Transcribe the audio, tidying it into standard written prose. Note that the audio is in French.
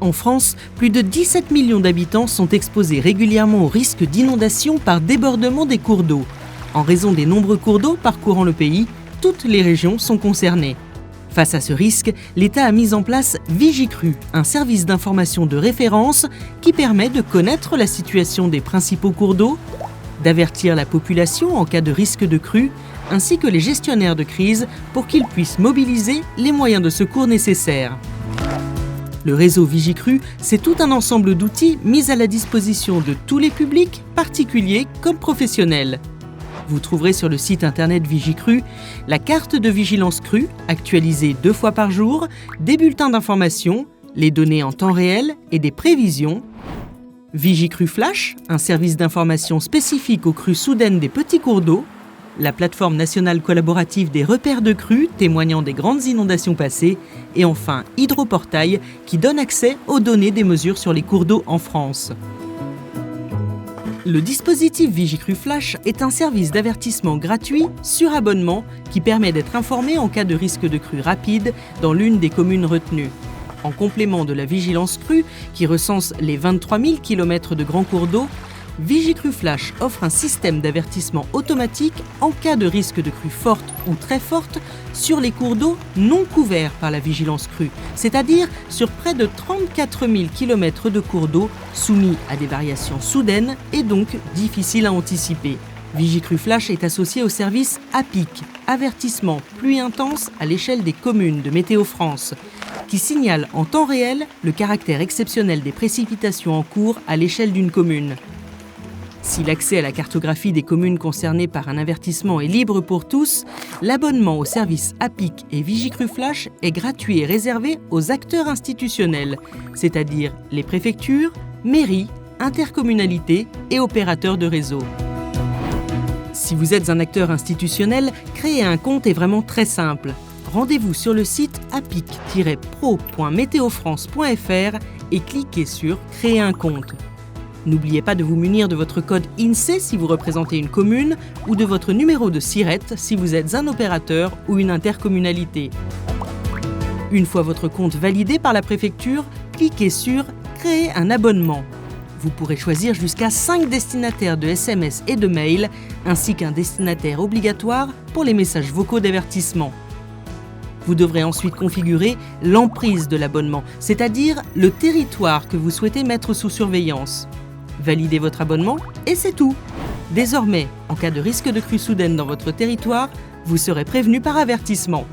En France, plus de 17 millions d'habitants sont exposés régulièrement au risque d'inondation par débordement des cours d'eau. En raison des nombreux cours d'eau parcourant le pays, toutes les régions sont concernées. Face à ce risque, l'État a mis en place Vigicru, un service d'information de référence qui permet de connaître la situation des principaux cours d'eau, d'avertir la population en cas de risque de crue, ainsi que les gestionnaires de crise pour qu'ils puissent mobiliser les moyens de secours nécessaires. Le réseau Vigicru, c'est tout un ensemble d'outils mis à la disposition de tous les publics, particuliers comme professionnels. Vous trouverez sur le site internet Vigicru la carte de vigilance crue, actualisée 2 fois par jour, des bulletins d'information, les données en temps réel et des prévisions. Vigicru Flash, un service d'information spécifique aux crues soudaines des petits cours d'eau. La plateforme nationale collaborative des repères de crues témoignant des grandes inondations passées, et enfin Hydroportail qui donne accès aux données des mesures sur les cours d'eau en France. Le dispositif Vigicru Flash est un service d'avertissement gratuit sur abonnement qui permet d'être informé en cas de risque de crue rapide dans l'une des communes retenues. En complément de la vigilance crue qui recense les 23 000 km de grands cours d'eau, Vigicru Flash offre un système d'avertissement automatique en cas de risque de crue forte ou très forte sur les cours d'eau non couverts par la vigilance crue, c'est-à-dire sur près de 34 000 km de cours d'eau soumis à des variations soudaines et donc difficiles à anticiper. Vigicru Flash est associé au service APIC, avertissement pluie intense à l'échelle des communes de Météo France, qui signale en temps réel le caractère exceptionnel des précipitations en cours à l'échelle d'une commune. Si l'accès à la cartographie des communes concernées par un avertissement est libre pour tous, l'abonnement aux services APIC et Vigicru Flash est gratuit et réservé aux acteurs institutionnels, c'est-à-dire les préfectures, mairies, intercommunalités et opérateurs de réseau. Si vous êtes un acteur institutionnel, créer un compte est vraiment très simple. Rendez-vous sur le site apic-pro.meteofrance.fr et cliquez sur « Créer un compte ». N'oubliez pas de vous munir de votre code INSEE si vous représentez une commune ou de votre numéro de SIRET si vous êtes un opérateur ou une intercommunalité. Une fois votre compte validé par la préfecture, cliquez sur « Créer un abonnement ». Vous pourrez choisir jusqu'à 5 destinataires de SMS et de mail, ainsi qu'un destinataire obligatoire pour les messages vocaux d'avertissement. Vous devrez ensuite configurer l'emprise de l'abonnement, c'est-à-dire le territoire que vous souhaitez mettre sous surveillance. Validez votre abonnement et c'est tout. Désormais, en cas de risque de crue soudaine dans votre territoire, vous serez prévenu par avertissement.